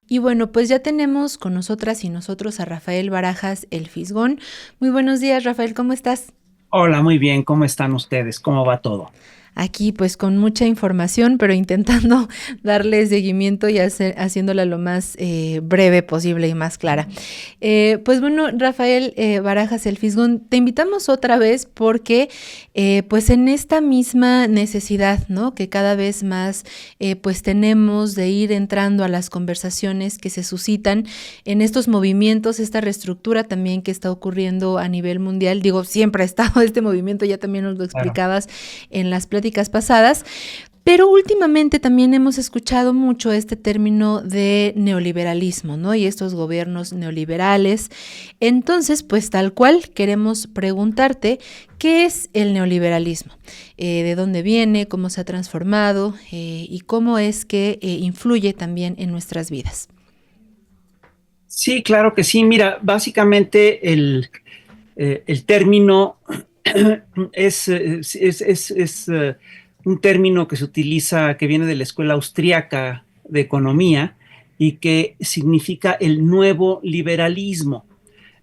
Y bueno, pues ya tenemos con nosotras y nosotros a Rafael Barajas, el Fisgón. Muy buenos días, Rafael, ¿cómo estás? Hola, muy bien, ¿cómo están ustedes? ¿Cómo va todo? Aquí pues con mucha información, pero intentando darle seguimiento y haciéndola lo más breve posible y más clara. Pues bueno, Rafael Barajas El Fisgón, te invitamos otra vez porque pues en esta misma necesidad, ¿no? Que cada vez más pues tenemos de ir entrando a las conversaciones que se suscitan en estos movimientos, esta reestructura también que está ocurriendo a nivel mundial. Digo, siempre ha estado este movimiento, ya también nos lo Claro. explicabas en las pláticas pasadas, pero últimamente también hemos escuchado mucho este término de neoliberalismo, ¿no? Y estos gobiernos neoliberales. Entonces, pues tal cual, queremos preguntarte, ¿qué es el neoliberalismo? ¿De dónde viene? ¿Cómo se ha transformado? ¿Y cómo es que influye también en nuestras vidas? Sí, claro que sí. Mira, básicamente el término es un término que se utiliza, que viene de la escuela austríaca de economía y que significa el nuevo liberalismo.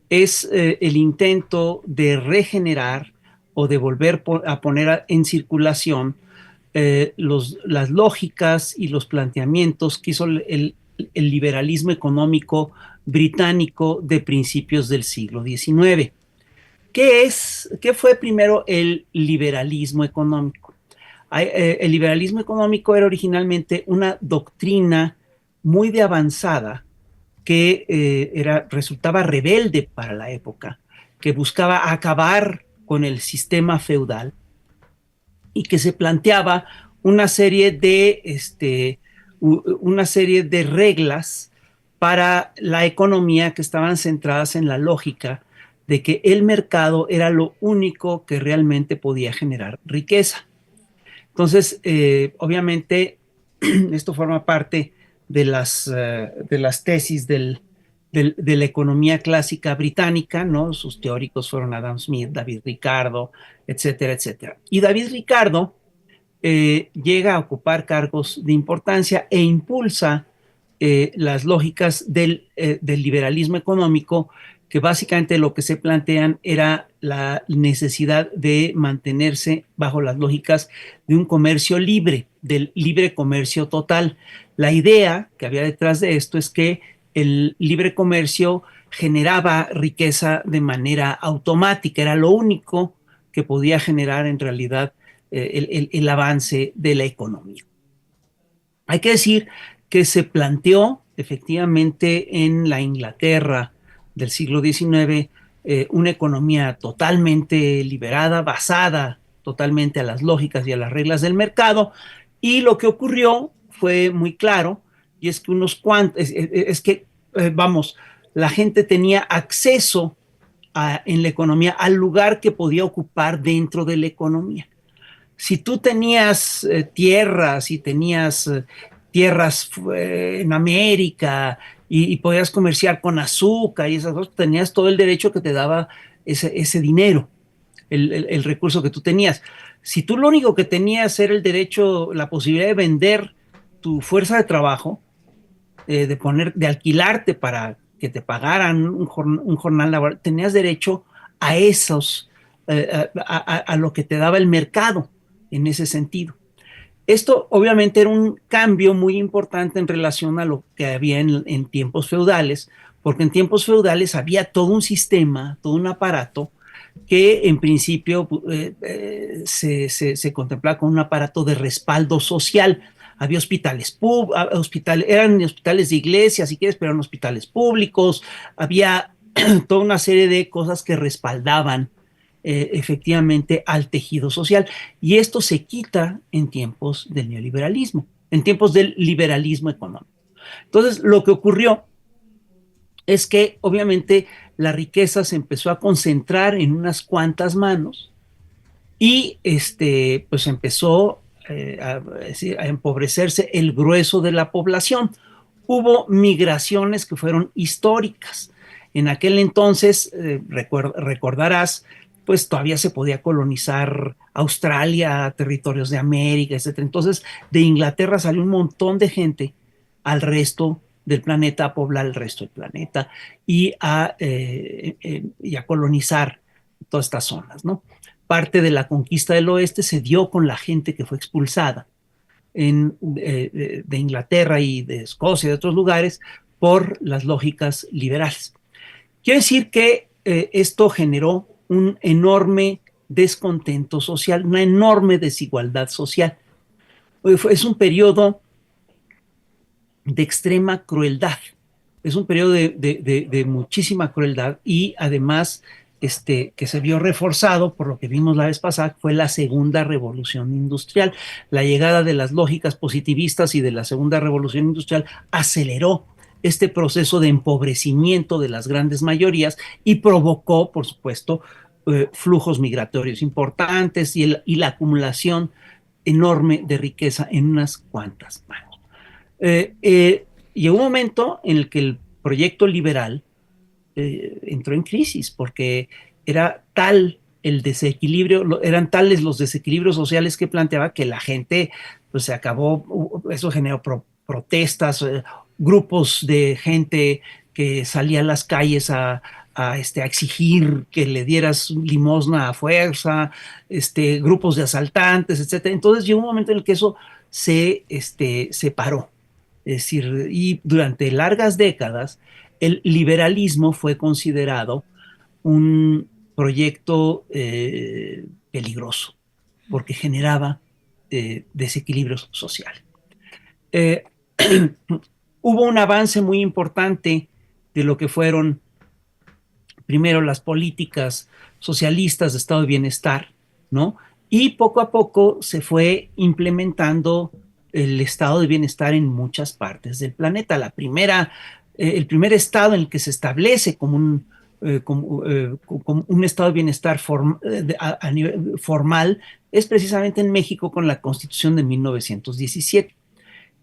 Es el intento de regenerar o de volver a poner en circulación las lógicas y los planteamientos que hizo el liberalismo económico británico de principios del siglo XIX. ¿Qué fue primero el liberalismo económico? El liberalismo económico era originalmente una doctrina muy de avanzada que resultaba rebelde para la época, que buscaba acabar con el sistema feudal y que se planteaba una serie una serie de reglas para la economía que estaban centradas en la lógica de que el mercado era lo único que realmente podía generar riqueza. Entonces, obviamente, esto forma parte de las tesis de la economía clásica británica, ¿no? Sus teóricos fueron Adam Smith, David Ricardo, etcétera, etcétera. Y David Ricardo llega a ocupar cargos de importancia e impulsa las lógicas del liberalismo económico, que básicamente lo que se plantean era la necesidad de mantenerse bajo las lógicas de un comercio libre, del libre comercio total. La idea que había detrás de esto es que el libre comercio generaba riqueza de manera automática, era lo único que podía generar en realidad el avance de la economía. Hay que decir que se planteó efectivamente en la Inglaterra del siglo XIX una economía totalmente liberada, basada totalmente a las lógicas y a las reglas del mercado, y lo que ocurrió fue muy claro, y es que vamos, la gente tenía acceso en la economía al lugar que podía ocupar dentro de la economía. Si tú tenías tierras y tenías tierras en América y podías comerciar con azúcar y esas cosas, tenías todo el derecho que te daba ese dinero, el recurso que tú tenías. Si tú lo único que tenías era el derecho, la posibilidad de vender tu fuerza de trabajo, de alquilarte para que te pagaran un jornal laboral, tenías derecho a a lo que te daba el mercado en ese sentido. Esto obviamente era un cambio muy importante en relación a lo que había en tiempos feudales, porque en tiempos feudales había todo un sistema, todo un aparato que en principio se contemplaba como un aparato de respaldo social. Había eran hospitales de iglesia, si quieres, pero eran hospitales públicos, había toda una serie de cosas que respaldaban efectivamente al tejido social. Y esto se quita en tiempos del neoliberalismo, en tiempos del liberalismo económico. Entonces, lo que ocurrió es que obviamente la riqueza se empezó a concentrar en unas cuantas manos y pues empezó a empobrecerse el grueso de la población. Hubo migraciones que fueron históricas. En aquel entonces, recordarás, pues todavía se podía colonizar Australia, territorios de América, etcétera. Entonces, de Inglaterra salió un montón de gente al resto del planeta a poblar el resto del planeta y a colonizar todas estas zonas, ¿no? Parte de la conquista del oeste se dio con la gente que fue expulsada de Inglaterra y de Escocia y de otros lugares por las lógicas liberales. Quiero decir que esto generó un enorme descontento social, una enorme desigualdad social. Es un periodo de extrema crueldad, es un periodo de muchísima crueldad y además que se vio reforzado por lo que vimos la vez pasada, fue la segunda revolución industrial. La llegada de las lógicas positivistas y de la segunda revolución industrial aceleró este proceso de empobrecimiento de las grandes mayorías y provocó, por supuesto, flujos migratorios importantes y la acumulación enorme de riqueza en unas cuantas manos. Llegó un momento en el que el proyecto liberal entró en crisis porque era tal el desequilibrio, eran tales los desequilibrios sociales que planteaba que la gente pues se acabó, eso generó protestas, grupos de gente que salía a las calles a exigir que le dieras limosna a fuerza, grupos de asaltantes, etcétera. Entonces llegó un momento en el que eso se paró. Es decir, y durante largas décadas el liberalismo fue considerado un proyecto peligroso porque generaba desequilibrios sociales. Eh, hubo un avance muy importante de lo que fueron primero las políticas socialistas de estado de bienestar, ¿no? Y poco a poco se fue implementando el estado de bienestar en muchas partes del planeta. El primer estado en el que se establece como un estado de bienestar a nivel formal es precisamente en México con la Constitución de 1917.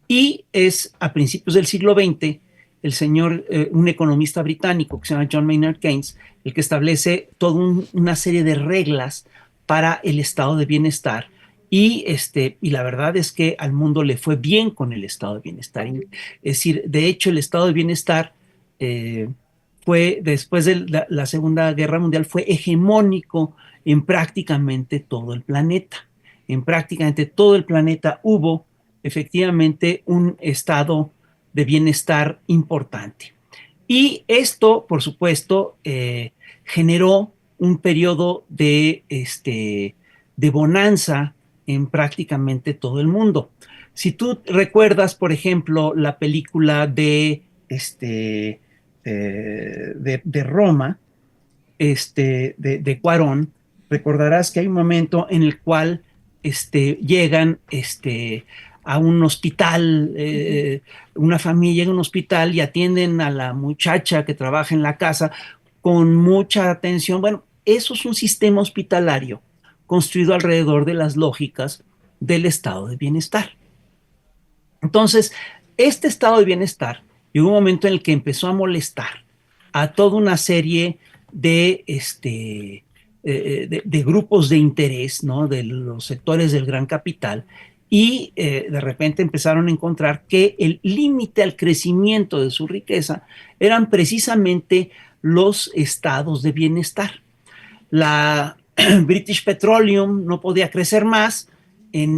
Y es a principios del siglo XX un economista británico que se llama John Maynard Keynes, el que establece toda una serie de reglas para el estado de bienestar. Y la verdad es que al mundo le fue bien con el estado de bienestar. Es decir, de hecho, el estado de bienestar fue, después de la Segunda Guerra Mundial, fue hegemónico en prácticamente todo el planeta. En prácticamente todo el planeta hubo efectivamente un estado de bienestar importante. Y esto, por supuesto, generó un periodo de bonanza en prácticamente todo el mundo. Si tú recuerdas, por ejemplo, la película de Roma, de Cuarón, recordarás que hay un momento en el cual llegan a un hospital, una familia llega a un hospital y atienden a la muchacha que trabaja en la casa con mucha atención. Bueno, eso es un sistema hospitalario construido alrededor de las lógicas del estado de bienestar. Entonces, este estado de bienestar llegó un momento en el que empezó a molestar a toda una serie de grupos de interés, ¿no? De los sectores del gran capital, y de repente empezaron a encontrar que el límite al crecimiento de su riqueza eran precisamente los estados de bienestar. La British Petroleum no podía crecer más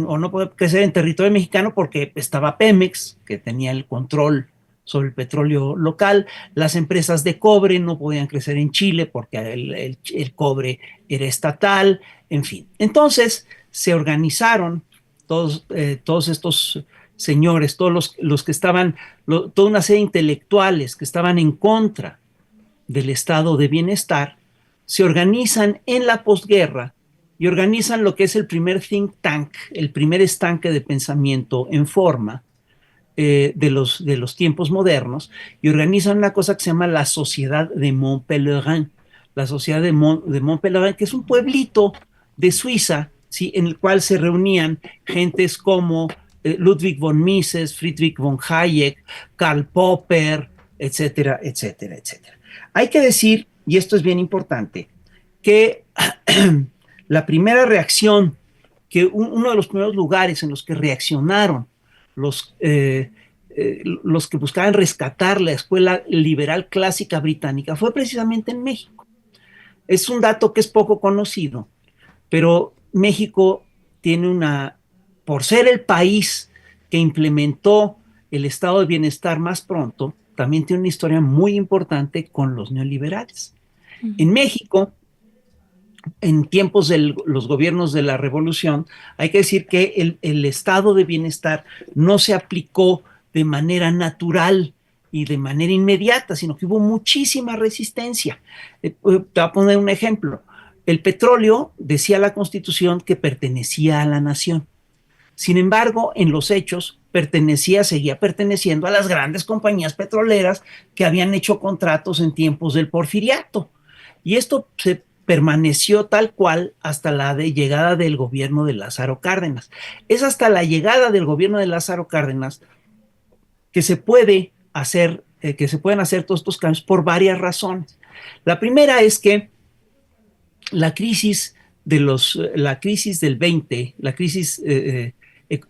o no podía crecer en territorio mexicano porque estaba Pemex, que tenía el control sobre el petróleo local. Las empresas de cobre no podían crecer en Chile porque el cobre era estatal, en fin. Entonces se organizaron todos estos señores, todos los que estaban, toda una serie de intelectuales que estaban en contra del estado de bienestar, se organizan en la posguerra y organizan lo que es el primer think tank, el primer estanque de pensamiento en forma de los tiempos modernos, y organizan una cosa que se llama la Sociedad de Mont Pelerin, la Sociedad de Mont Pelerin, que es un pueblito de Suiza, ¿sí? En el cual se reunían gentes como Ludwig von Mises, Friedrich von Hayek, Karl Popper, etcétera, etcétera, etcétera. Hay que decir, y esto es bien importante, que la primera reacción, uno de los primeros lugares en los que reaccionaron los que buscaban rescatar la escuela liberal clásica británica fue precisamente en México. Es un dato que es poco conocido, pero México tiene por ser el país que implementó el estado de bienestar más pronto, también tiene una historia muy importante con los neoliberales. En México, en tiempos de los gobiernos de la revolución, hay que decir que el estado de bienestar no se aplicó de manera natural y de manera inmediata, sino que hubo muchísima resistencia. Te voy a poner un ejemplo. El petróleo, decía la Constitución, que pertenecía a la nación. Sin embargo, en los hechos, seguía perteneciendo a las grandes compañías petroleras que habían hecho contratos en tiempos del Porfiriato. Y esto se permaneció tal cual hasta la llegada del gobierno de Lázaro Cárdenas. Es hasta la llegada del gobierno de Lázaro Cárdenas que se pueden hacer todos estos cambios por varias razones. La primera es que la crisis del 20, la crisis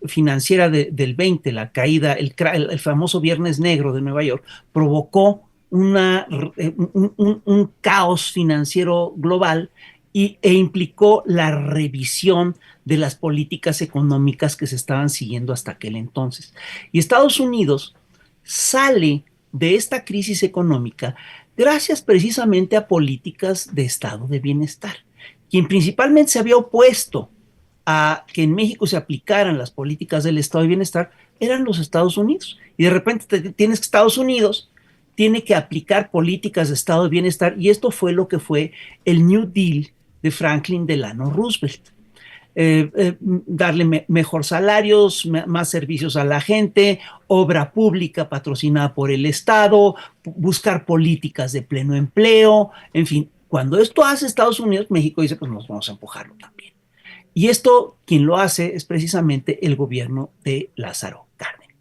financiera del 20, la caída, el famoso Viernes Negro de Nueva York, provocó un caos financiero global e implicó la revisión de las políticas económicas que se estaban siguiendo hasta aquel entonces. Y Estados Unidos sale de esta crisis económica gracias precisamente a políticas de estado de bienestar. Quien principalmente se había opuesto a que en México se aplicaran las políticas del estado de bienestar eran los Estados Unidos. Y de repente tienes que Estados Unidos tiene que aplicar políticas de estado de bienestar, y esto fue lo que fue el New Deal de Franklin Delano Roosevelt. Darle mejor salarios, más servicios a la gente, obra pública patrocinada por el Estado, buscar políticas de pleno empleo, en fin. Cuando esto hace Estados Unidos, México dice, pues nos vamos a empujarlo también. Y esto, quien lo hace es precisamente el gobierno de Lázaro Cárdenas.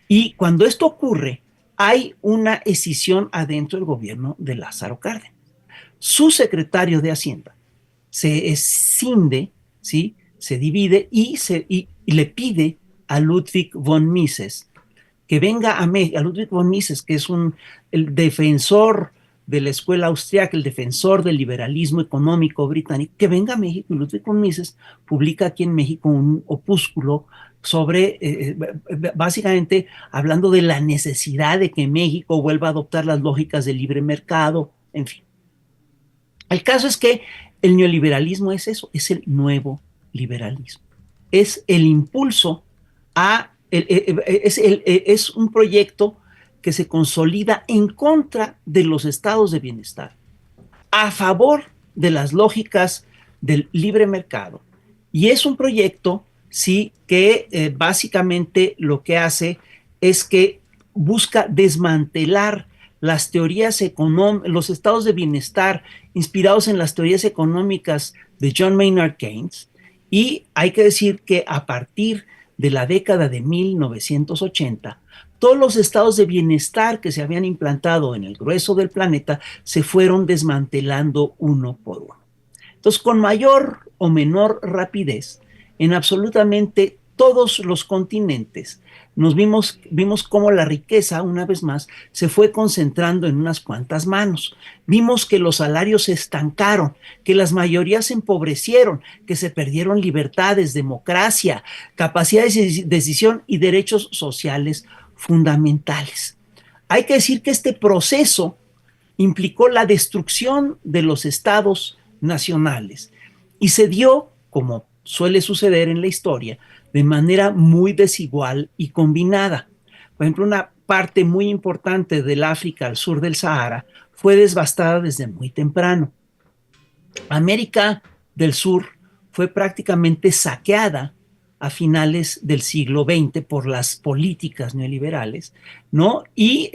Y cuando esto ocurre, hay una escisión adentro del gobierno de Lázaro Cárdenas. Su secretario de Hacienda se escinde, ¿sí? Se divide y le pide a Ludwig von Mises que venga a México. A Ludwig von Mises, que es el defensor de la escuela austriaca, el defensor del liberalismo económico británico, que venga a México. Y Ludwig von Mises publica aquí en México un opúsculo sobre, básicamente, hablando de la necesidad de que México vuelva a adoptar las lógicas del libre mercado, en fin. El caso es que el neoliberalismo es eso, es el nuevo liberalismo. Es el impulso es un proyecto que se consolida en contra de los estados de bienestar, a favor de las lógicas del libre mercado. Y es un proyecto, sí, que básicamente lo que hace es que busca desmantelar las teorías económicas, los estados de bienestar inspirados en las teorías económicas de John Maynard Keynes. Y hay que decir que a partir de la década de 1980, todos los estados de bienestar que se habían implantado en el grueso del planeta se fueron desmantelando uno por uno. Entonces, con mayor o menor rapidez, en absolutamente todos los continentes, vimos cómo la riqueza, una vez más, se fue concentrando en unas cuantas manos. Vimos que los salarios se estancaron, que las mayorías se empobrecieron, que se perdieron libertades, democracia, capacidad de decisión y derechos sociales fundamentales. Hay que decir que este proceso implicó la destrucción de los estados nacionales y se dio, como suele suceder en la historia, de manera muy desigual y combinada. Por ejemplo, una parte muy importante del África al sur del Sahara fue devastada desde muy temprano. América del Sur fue prácticamente saqueada a finales del siglo XX por las políticas neoliberales, ¿no? Y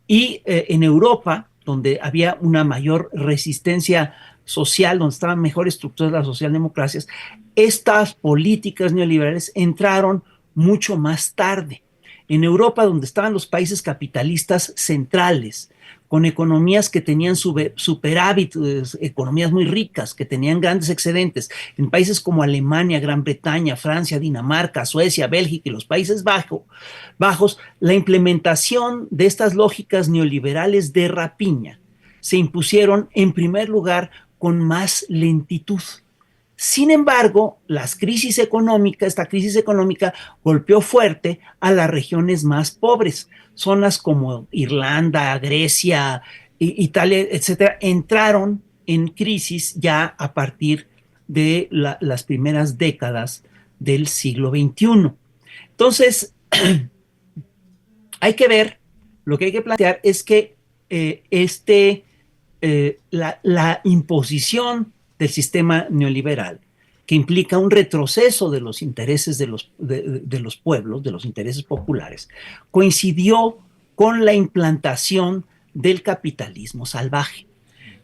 en Europa, donde había una mayor resistencia social, donde estaban mejor estructuradas las socialdemocracias, estas políticas neoliberales entraron mucho más tarde. En Europa, donde estaban los países capitalistas centrales, con economías que tenían superávit, economías muy ricas, que tenían grandes excedentes, en países como Alemania, Gran Bretaña, Francia, Dinamarca, Suecia, Bélgica y los Países Bajos, la implementación de estas lógicas neoliberales de rapiña se impusieron en primer lugar con más lentitud. Sin embargo, esta crisis económica golpeó fuerte a las regiones más pobres. Zonas como Irlanda, Grecia, Italia, etcétera, entraron en crisis ya a partir de las primeras décadas del siglo XXI. Entonces, hay que ver, lo que hay que plantear es que la imposición del sistema neoliberal, que implica un retroceso de los intereses de los pueblos, de los intereses populares, coincidió con la implantación del capitalismo salvaje.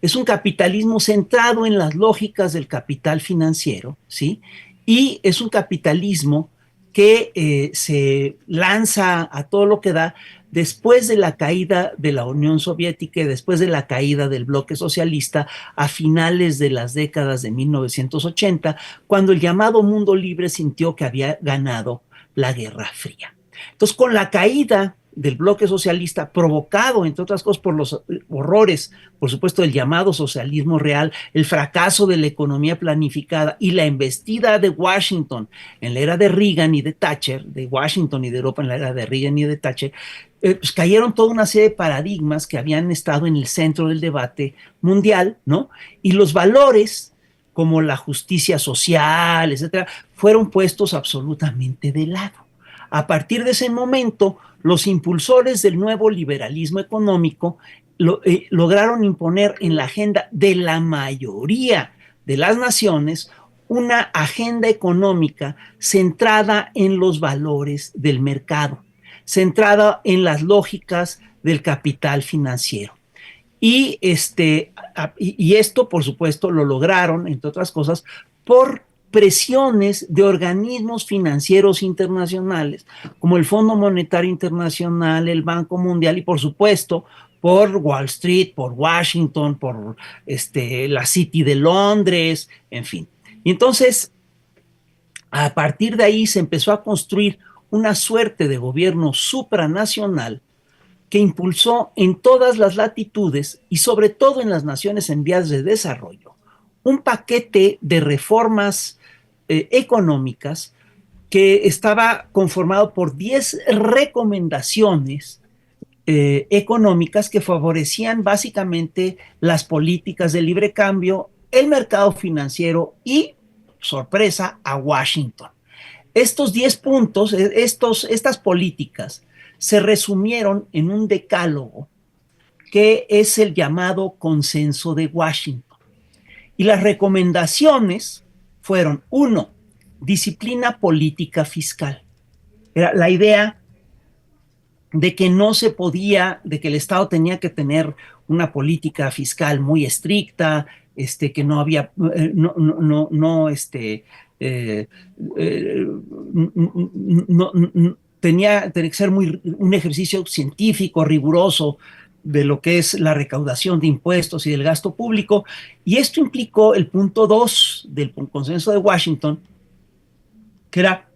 Es un capitalismo centrado en las lógicas del capital financiero, ¿sí? Y es un capitalismo que se lanza a todo lo que da después de la caída de la Unión Soviética y después de la caída del bloque socialista a finales de las décadas de 1980, cuando el llamado mundo libre sintió que había ganado la Guerra Fría. Entonces, con la caída del bloque socialista, provocado, entre otras cosas, por los horrores, por supuesto, del llamado socialismo real, el fracaso de la economía planificada y la embestida de Washington en la era de Reagan y de Thatcher, de Washington y de Europa en la era de Reagan y de Thatcher, pues cayeron toda una serie de paradigmas que habían estado en el centro del debate mundial, ¿no? Y los valores, como la justicia social, etcétera, fueron puestos absolutamente de lado. A partir de ese momento, los impulsores del nuevo liberalismo económico lograron imponer en la agenda de la mayoría de las naciones una agenda económica centrada en los valores del mercado, centrada en las lógicas del capital financiero. Y esto, por supuesto, lo lograron, entre otras cosas, por presiones de organismos financieros internacionales, como el Fondo Monetario Internacional, el Banco Mundial y, por supuesto, por Wall Street, por Washington, por la City de Londres, en fin. Y entonces, a partir de ahí se empezó a construir una suerte de gobierno supranacional que impulsó en todas las latitudes y sobre todo en las naciones en vías de desarrollo un paquete de reformas económicas que estaba conformado por 10 recomendaciones económicas que favorecían básicamente las políticas de libre cambio, el mercado financiero y, sorpresa, a Washington. Estos 10 puntos, estas políticas, se resumieron en un decálogo que es el llamado Consenso de Washington. Y las recomendaciones fueron, 1, disciplina política fiscal. Era la idea de que no se podía, de que el Estado tenía que tener una política fiscal muy estricta, que no había, tenía que ser un ejercicio científico, riguroso, de lo que es la recaudación de impuestos y del gasto público, y esto implicó el punto 2 del Consenso de Washington, que era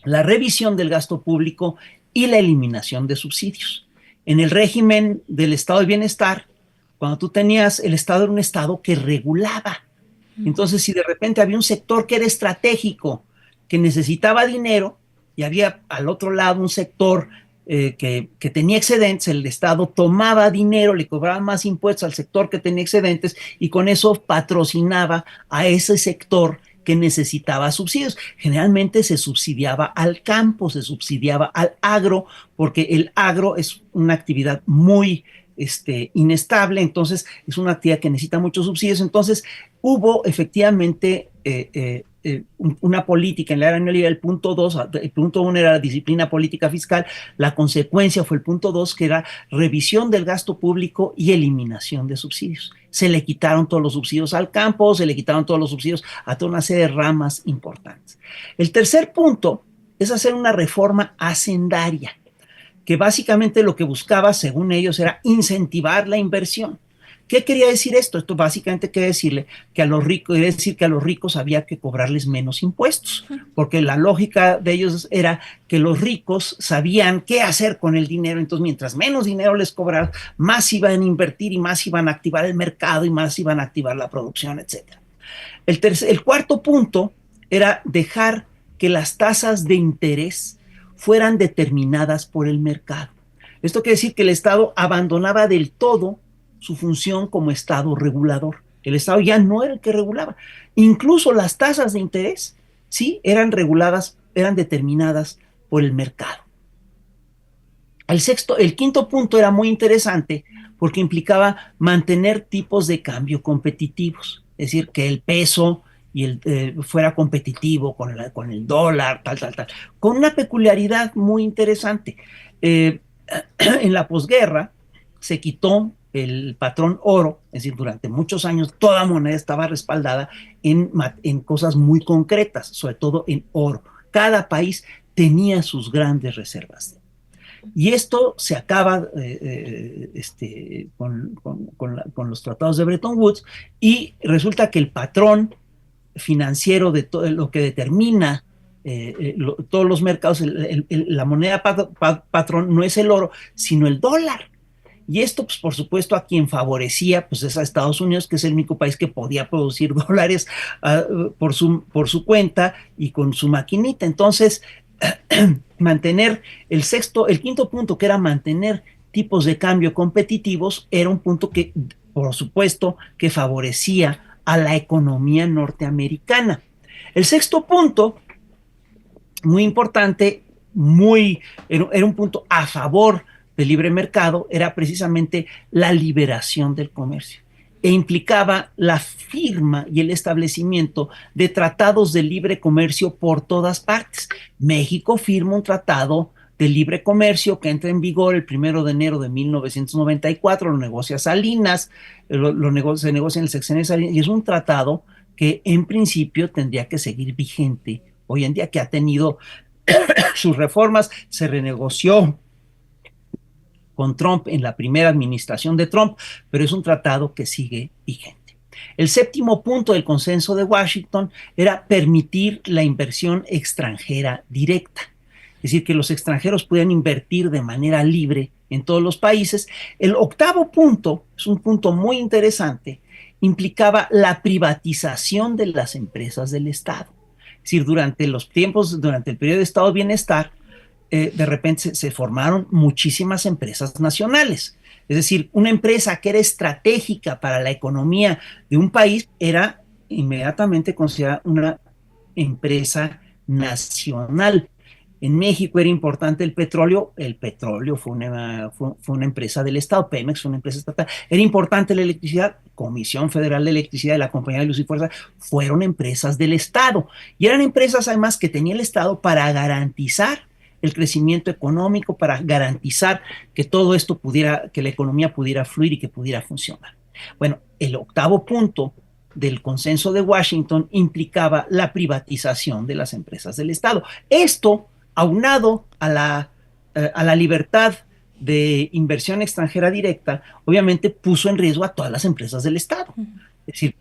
la revisión del gasto público y la eliminación de subsidios. En el régimen del estado de bienestar, cuando tú tenías, el estado era un estado que regulaba. Entonces, si de repente había un sector que era estratégico, que necesitaba dinero, y había al otro lado un sector que tenía excedentes, el Estado tomaba dinero, le cobraba más impuestos al sector que tenía excedentes y con eso patrocinaba a ese sector que necesitaba subsidios. Generalmente se subsidiaba al campo, se subsidiaba al agro, porque el agro es una actividad muy inestable, entonces es una actividad que necesita muchos subsidios. Entonces hubo efectivamente una política en la era neoliberal. El punto 2, el punto 1 era la disciplina política fiscal, la consecuencia fue el punto 2, que era revisión del gasto público y eliminación de subsidios. Se le quitaron todos los subsidios al campo, se le quitaron todos los subsidios a toda una serie de ramas importantes. El tercer punto es hacer una reforma hacendaria, que básicamente lo que buscaba, según ellos, era incentivar la inversión. ¿Qué quería decir esto? Esto básicamente quiere decirle que a los ricos, quiere decir que a los ricos había que cobrarles menos impuestos, porque la lógica de ellos era que los ricos sabían qué hacer con el dinero, entonces mientras menos dinero les cobraran, más iban a invertir y más iban a activar el mercado y más iban a activar la producción, etc. El cuarto punto era dejar que las tasas de interés fueran determinadas por el mercado. Esto quiere decir que el Estado abandonaba del todo su función como Estado regulador. El Estado ya no era el que regulaba. Incluso las tasas de interés, sí, eran reguladas, eran determinadas por el mercado. El quinto punto era muy interesante porque implicaba mantener tipos de cambio competitivos, es decir, que el peso fuera competitivo con el dólar, tal, con una peculiaridad muy interesante. En la posguerra se quitó el patrón oro, es decir, durante muchos años toda moneda estaba respaldada en cosas muy concretas, sobre todo en oro. Cada país tenía sus grandes reservas. Y esto se acaba con los tratados de Bretton Woods, y resulta que el patrón financiero de todo lo que determina todos los mercados, la moneda patrón no es el oro, sino el dólar. Y esto, pues, por supuesto, a quien favorecía, pues, es a Estados Unidos, que es el único país que podía producir dólares por su cuenta y con su maquinita. Entonces, mantener el quinto punto, que era mantener tipos de cambio competitivos, era un punto que, por supuesto, que favorecía a la economía norteamericana. El sexto punto, muy importante, era un punto a favor del libre mercado, era precisamente la liberación del comercio, e implicaba la firma y el establecimiento de tratados de libre comercio por todas partes. México firma un tratado de libre comercio que entra en vigor el 1 de enero de 1994, lo negocia Salinas, se negocia en el sexenio de Salinas, y es un tratado que en principio tendría que seguir vigente hoy en día, que ha tenido sus reformas, se renegoció con Trump en la primera administración de Trump, pero es un tratado que sigue vigente. El séptimo punto del consenso de Washington era permitir la inversión extranjera directa, es decir, que los extranjeros puedan invertir de manera libre en todos los países. El octavo punto es un punto muy interesante, implicaba la privatización de las empresas del Estado. Es decir, durante el periodo de Estado de Bienestar, de repente se formaron muchísimas empresas nacionales. Es decir, una empresa que era estratégica para la economía de un país era inmediatamente considerada una empresa nacional. En México era importante el petróleo fue una empresa del Estado, Pemex fue una empresa estatal. Era importante la electricidad, Comisión Federal de Electricidad y la Compañía de Luz y Fuerza fueron empresas del Estado. Y eran empresas además que tenía el Estado para garantizar el crecimiento económico, para garantizar que todo esto que la economía pudiera fluir y que pudiera funcionar. Bueno, el octavo punto del consenso de Washington implicaba la privatización de las empresas del Estado. Esto, aunado a la libertad de inversión extranjera directa, obviamente puso en riesgo a todas las empresas del Estado. Es decir,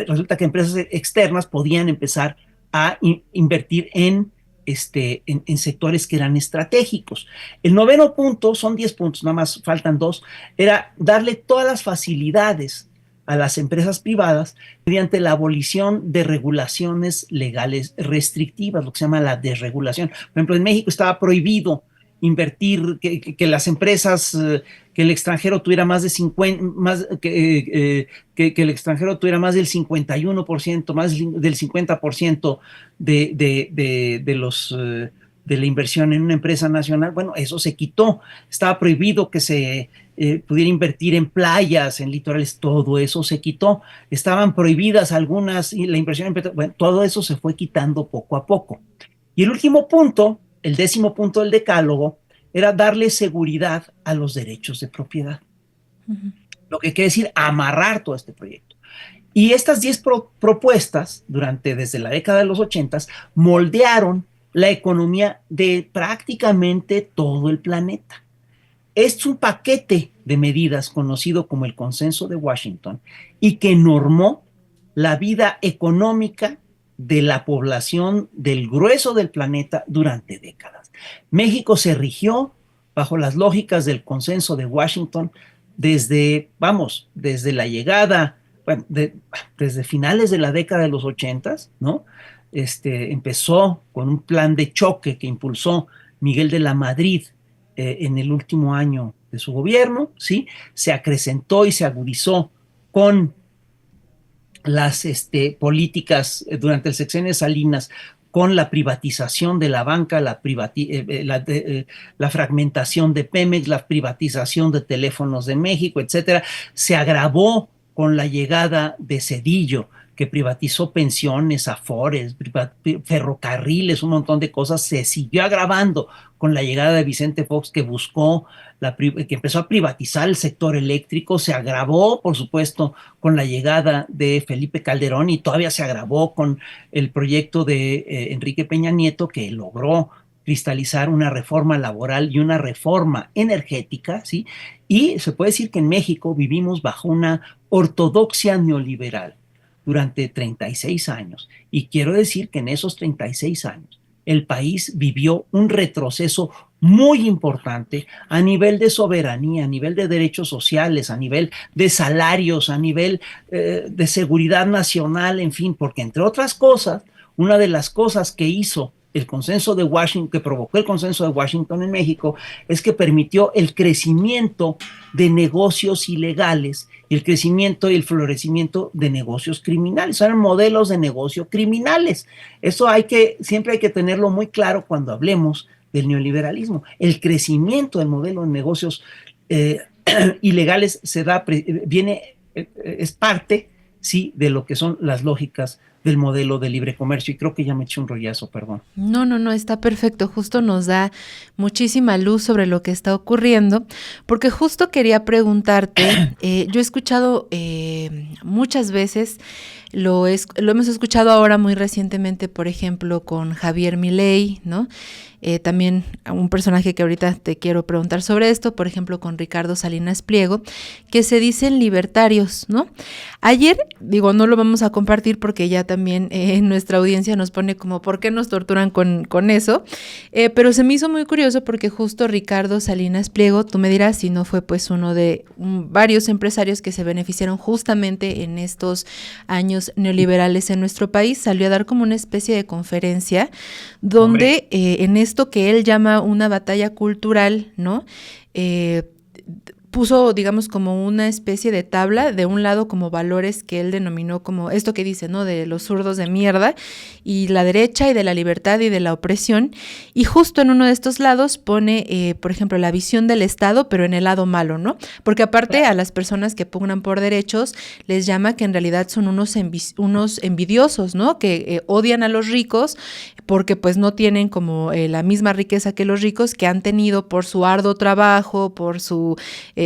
resulta que empresas externas podían empezar a invertir en sectores que eran estratégicos. El noveno punto, son 10 puntos, nada más faltan 2, era darle todas las facilidades a las empresas privadas mediante la abolición de regulaciones legales restrictivas, lo que se llama la desregulación. Por ejemplo, en México estaba prohibido invertir, que las empresas, que el extranjero tuviera más de 50, que el extranjero tuviera más del 51%, más del 50% de la inversión en una empresa nacional. Bueno, eso se quitó. Estaba prohibido que se pudiera invertir en playas, en litorales, todo eso se quitó. Estaban prohibidas algunas, la inversión en petróleo, bueno, todo eso se fue quitando poco a poco. Y el último punto, el 10º punto del decálogo, era darle seguridad a los derechos de propiedad. Lo que quiere decir amarrar todo este proyecto. Y estas 10 propuestas, desde la década de los 80, moldearon la economía de prácticamente todo el planeta. Es un paquete de medidas conocido como el Consenso de Washington y que normó la vida económica de la población del grueso del planeta durante décadas. México se rigió bajo las lógicas del Consenso de Washington desde la llegada, bueno, desde finales de la década de los 80, ¿no? Empezó con un plan de choque que impulsó Miguel de la Madrid en el último año de su gobierno, ¿sí? Se acrecentó y se agudizó con las políticas durante el sexenio de Salinas, con la privatización de la banca, la fragmentación de Pemex, la privatización de Teléfonos de México, etcétera. Se agravó con la llegada de Zedillo, que privatizó pensiones, afores, ferrocarriles, un montón de cosas. Se siguió agravando con la llegada de Vicente Fox, que que empezó a privatizar el sector eléctrico. Se agravó, por supuesto, con la llegada de Felipe Calderón, y todavía se agravó con el proyecto de Enrique Peña Nieto, que logró cristalizar una reforma laboral y una reforma energética, ¿sí? Y se puede decir que en México vivimos bajo una ortodoxia neoliberal durante 36 años. Y quiero decir que en esos 36 años el país vivió un retroceso muy importante a nivel de soberanía, a nivel de derechos sociales, a nivel de salarios, a nivel de seguridad nacional, en fin, porque entre otras cosas, una de las cosas que hizo el consenso de Washington, que provocó el consenso de Washington en México, es que permitió el crecimiento de negocios ilegales y el crecimiento y el florecimiento de negocios criminales. Son modelos de negocio criminales. Eso siempre hay que tenerlo muy claro cuando hablemos del neoliberalismo. El crecimiento del modelo de negocios ilegales es parte, sí, de lo que son las lógicas del modelo de libre comercio. Y creo que ya me eché un rollazo, perdón. No, está perfecto. Justo nos da muchísima luz sobre lo que está ocurriendo, porque justo quería preguntarte, yo he escuchado muchas veces, lo hemos escuchado ahora muy recientemente, por ejemplo, con Javier Milei, ¿no? También un personaje que ahorita te quiero preguntar sobre esto, por ejemplo, con Ricardo Salinas Pliego, que se dicen libertarios, ¿no? Ayer, no lo vamos a compartir porque ya también nuestra audiencia nos pone como, ¿por qué nos torturan con eso? Pero se me hizo muy curioso porque justo Ricardo Salinas Pliego, tú me dirás si no fue pues uno de varios empresarios que se beneficiaron justamente en estos años neoliberales en nuestro país, salió a dar como una especie de conferencia donde en esto que él llama una batalla cultural, ¿no? Puso, digamos, como una especie de tabla, de un lado como valores que él denominó como esto que dice, ¿no? De los zurdos de mierda, y la derecha, y de la libertad y de la opresión, y justo en uno de estos lados pone, por ejemplo, la visión del Estado, pero en el lado malo, ¿no? Porque aparte a las personas que pugnan por derechos les llama que en realidad son unos envidiosos, ¿no? Que odian a los ricos porque pues no tienen como la misma riqueza que los ricos, que han tenido por su arduo trabajo, por su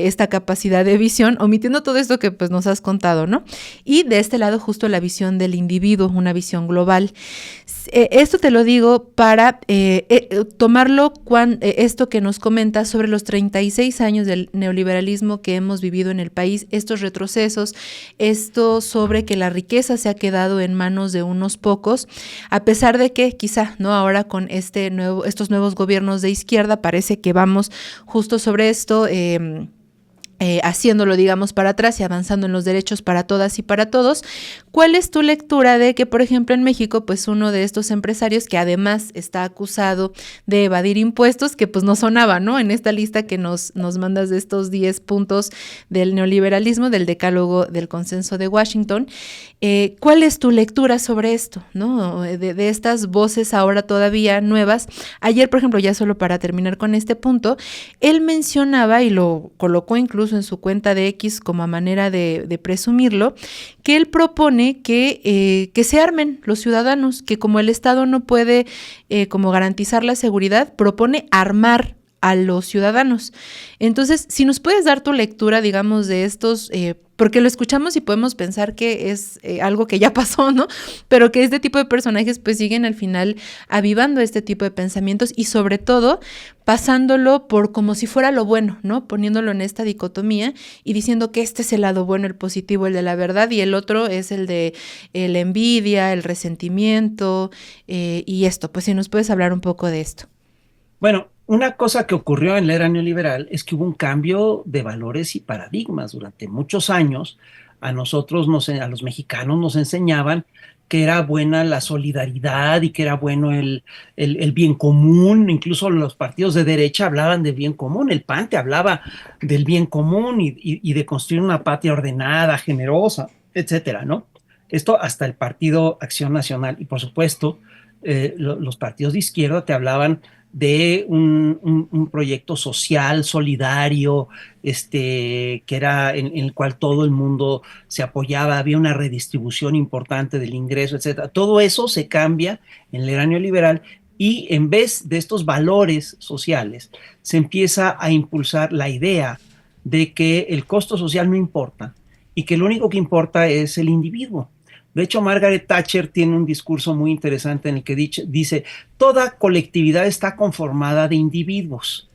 esta capacidad de visión, omitiendo todo esto que pues nos has contado, ¿no? Y de este lado justo la visión del individuo, una visión global. Esto te lo digo para tomarlo esto que nos comentas sobre los 36 años del neoliberalismo que hemos vivido en el país, estos retrocesos, esto sobre que la riqueza se ha quedado en manos de unos pocos, a pesar de que quizá, ¿no? Ahora con estos nuevos gobiernos de izquierda parece que vamos justo sobre esto, haciéndolo, digamos, para atrás y avanzando en los derechos para todas y para todos. ¿Cuál es tu lectura de que, por ejemplo, en México, pues uno de estos empresarios que además está acusado de evadir impuestos, que pues no sonaba, ¿no? En esta lista que nos mandas de estos 10 puntos del neoliberalismo, del decálogo del consenso de Washington, ¿cuál es tu lectura sobre esto, ¿no? De estas voces ahora todavía nuevas? Ayer, por ejemplo, ya solo para terminar con este punto, él mencionaba y lo colocó incluso en su cuenta de X como a manera de presumirlo, que él propone que se armen los ciudadanos, que como el Estado no puede como garantizar la seguridad, propone armar a los ciudadanos. Entonces, si nos puedes dar tu lectura, digamos, de estos, porque lo escuchamos y podemos pensar que es algo que ya pasó, ¿no? Pero que este tipo de personajes pues siguen al final avivando este tipo de pensamientos y sobre todo pasándolo por como si fuera lo bueno, ¿no? Poniéndolo en esta dicotomía y diciendo que este es el lado bueno, el positivo, el de la verdad, y el otro es el de la envidia, el resentimiento, y esto, pues si nos puedes hablar un poco de esto. Bueno, una cosa que ocurrió en la era neoliberal es que hubo un cambio de valores y paradigmas. Durante muchos años, a nosotros, a los mexicanos, nos enseñaban que era buena la solidaridad y que era bueno el bien común. Incluso los partidos de derecha hablaban del bien común. El PAN te hablaba del bien común y de construir una patria ordenada, generosa, etcétera, ¿no? Esto hasta el Partido Acción Nacional. Y por supuesto, los partidos de izquierda te hablaban de un proyecto social, solidario, que era en el cual todo el mundo se apoyaba, había una redistribución importante del ingreso, etcétera. Todo eso se cambia en el era neoliberal y en vez de estos valores sociales, se empieza a impulsar la idea de que el costo social no importa y que lo único que importa es el individuo. De hecho, Margaret Thatcher tiene un discurso muy interesante en el que dice, toda colectividad está conformada de individuos.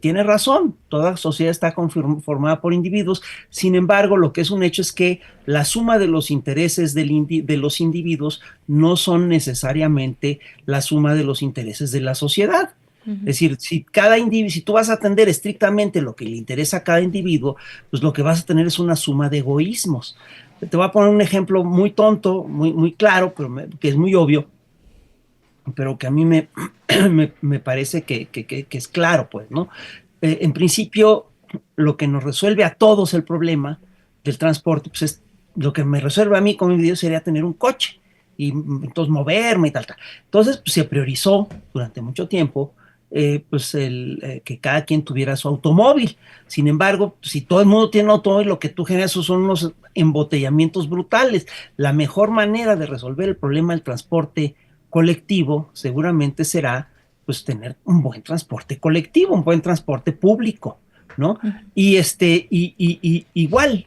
Tiene razón, toda sociedad está conformada por individuos. Sin embargo, lo que es un hecho es que la suma de los intereses de los individuos no son necesariamente la suma de los intereses de la sociedad. Es decir, si tú vas a atender estrictamente lo que le interesa a cada individuo, pues lo que vas a tener es una suma de egoísmos. Te voy a poner un ejemplo muy tonto, muy claro, pero que es muy obvio, pero que a mí me parece que es claro, pues, ¿no? En principio, lo que nos resuelve a todos el problema del transporte, pues es lo que me resuelve a mí como individuo sería tener un coche y entonces moverme y tal. Entonces, pues, se priorizó durante mucho tiempo que cada quien tuviera su automóvil. Sin embargo, si todo el mundo tiene un automóvil, lo que tú generas son unos embotellamientos brutales. La mejor manera de resolver el problema del transporte colectivo seguramente será pues tener un buen transporte colectivo, un buen transporte público, ¿no? Y igual,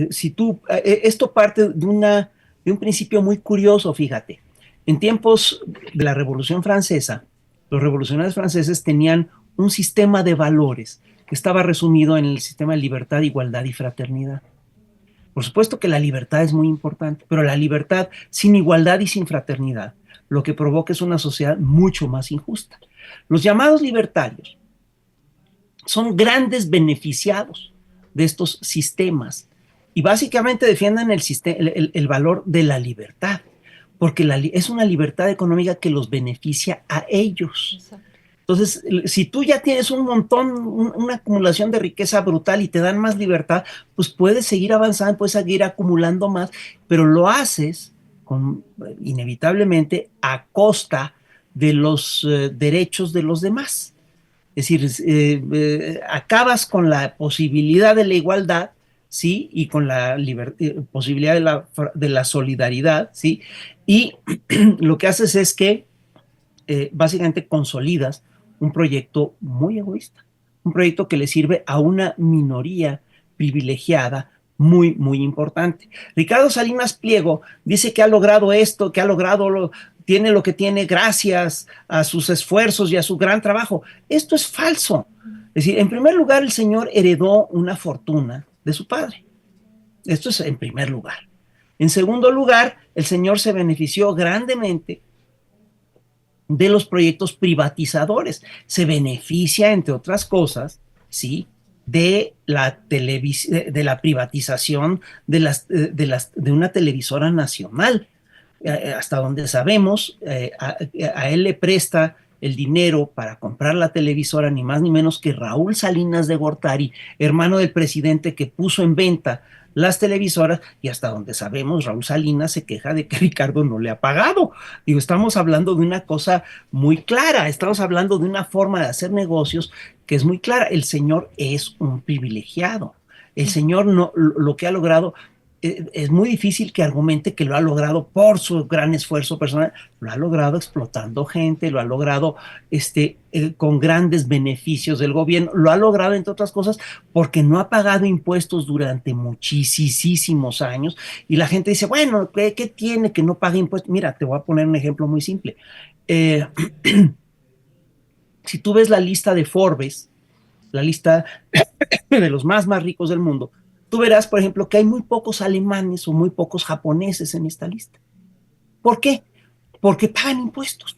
si tú, esto parte de un principio muy curioso, fíjate. En tiempos de la Revolución Francesa, los revolucionarios franceses tenían un sistema de valores que estaba resumido en el sistema de libertad, igualdad y fraternidad. Por supuesto que la libertad es muy importante, pero la libertad sin igualdad y sin fraternidad lo que provoca es una sociedad mucho más injusta. Los llamados libertarios son grandes beneficiados de estos sistemas y básicamente defienden el valor de la libertad, porque es una libertad económica que los beneficia a ellos. Exacto. Entonces, si tú ya tienes un montón, una acumulación de riqueza brutal y te dan más libertad, pues puedes seguir avanzando, puedes seguir acumulando más, pero lo haces inevitablemente a costa de los derechos de los demás. Es decir, acabas con la posibilidad de la igualdad, ¿sí? Y con la posibilidad de la solidaridad, ¿sí? Y lo que haces es que básicamente consolidas un proyecto muy egoísta, un proyecto que le sirve a una minoría privilegiada muy importante. Ricardo Salinas Pliego dice que ha logrado esto, tiene lo que tiene gracias a sus esfuerzos y a su gran trabajo. Esto es falso. Es decir, en primer lugar, el señor heredó una fortuna de su padre. Esto es en primer lugar. En segundo lugar, el señor se benefició grandemente de los proyectos privatizadores. Se beneficia, entre otras cosas, ¿sí?, de la privatización de una televisora nacional. Hasta donde sabemos, a él le presta el dinero para comprar la televisora ni más ni menos que Raúl Salinas de Gortari, hermano del presidente que puso en venta las televisoras, y hasta donde sabemos Raúl Salinas se queja de que Ricardo no le ha pagado. Digo, estamos hablando de una cosa muy clara, estamos hablando de una forma de hacer negocios que es muy clara. El señor es un privilegiado. El señor no, lo que ha logrado es muy difícil que argumente que lo ha logrado por su gran esfuerzo personal. Lo ha logrado explotando gente, lo ha logrado con grandes beneficios del gobierno, lo ha logrado, entre otras cosas, porque no ha pagado impuestos durante muchísimos años. Y la gente dice, bueno, ¿qué tiene que no pague impuestos? Mira, te voy a poner un ejemplo muy simple. Eh, si tú ves la lista de Forbes, la lista de los más ricos del mundo, tú verás, por ejemplo, que hay muy pocos alemanes o muy pocos japoneses en esta lista. ¿Por qué? Porque pagan impuestos.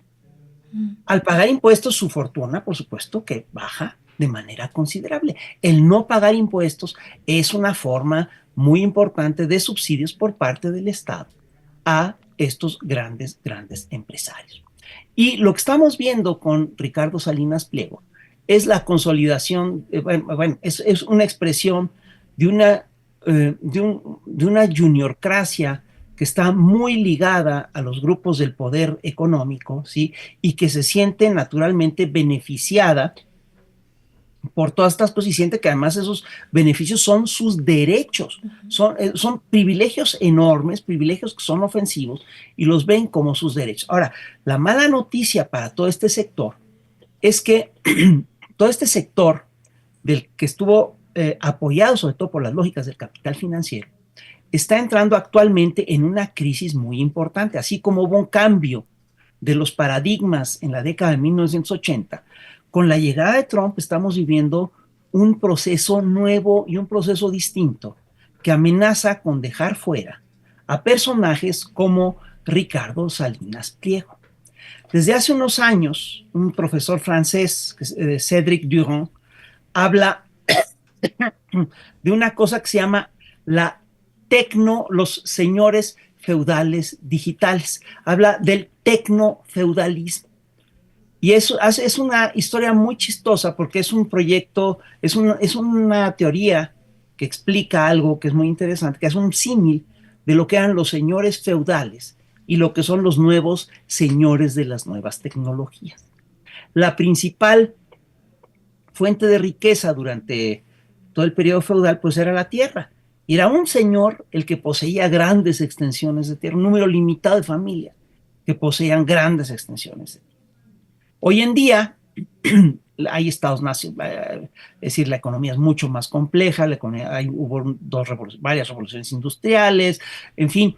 Al pagar impuestos, su fortuna, por supuesto, que baja de manera considerable. El no pagar impuestos es una forma muy importante de subsidios por parte del Estado a estos grandes empresarios. Y lo que estamos viendo con Ricardo Salinas Pliego es la consolidación, es una expresión de una juniorcracia que está muy ligada a los grupos del poder económico, ¿sí? Y que se siente naturalmente beneficiada por todas estas cosas y siente que además esos beneficios son sus derechos, son privilegios enormes, privilegios que son ofensivos y los ven como sus derechos. Ahora, la mala noticia para todo este sector es que todo este sector del que estuvo apoyado sobre todo por las lógicas del capital financiero, está entrando actualmente en una crisis muy importante, así como hubo un cambio de los paradigmas en la década de 1980, con la llegada de Trump estamos viviendo un proceso nuevo y un proceso distinto que amenaza con dejar fuera a personajes como Ricardo Salinas Pliego. Desde hace unos años, un profesor francés, Cédric Durand, habla de una cosa que se llama los señores feudales digitales. Habla del tecnofeudalismo. Y eso es una historia muy chistosa porque es un proyecto, es una teoría que explica algo que es muy interesante, que es un símil de lo que eran los señores feudales y lo que son los nuevos señores de las nuevas tecnologías. La principal fuente de riqueza durante todo el periodo feudal pues era la tierra. Y era un señor el que poseía grandes extensiones de tierra, un número limitado de familias que poseían grandes extensiones de tierra. Hoy en día hay estados nacionales, es decir, la economía es mucho más compleja, hubo varias revoluciones industriales, en fin,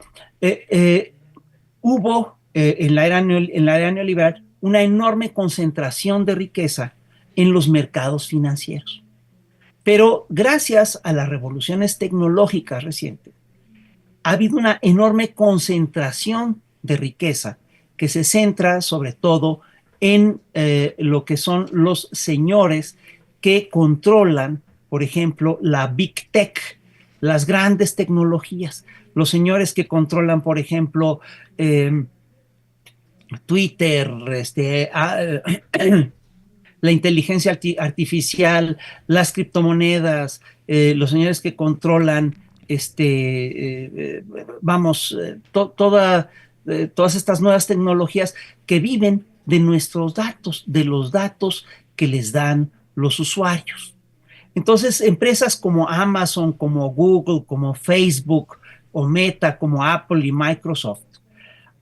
hubo en la era neoliberal una enorme concentración de riqueza en los mercados financieros. Pero gracias a las revoluciones tecnológicas recientes, ha habido una enorme concentración de riqueza que se centra sobre todo en lo que son los señores que controlan, por ejemplo, la Big Tech, las grandes tecnologías, los señores que controlan, por ejemplo, Twitter, la inteligencia artificial, las criptomonedas, los señores que controlan, todas estas nuevas tecnologías que viven de nuestros datos, de los datos que les dan los usuarios. Entonces, empresas como Amazon, como Google, como Facebook o Meta, como Apple y Microsoft,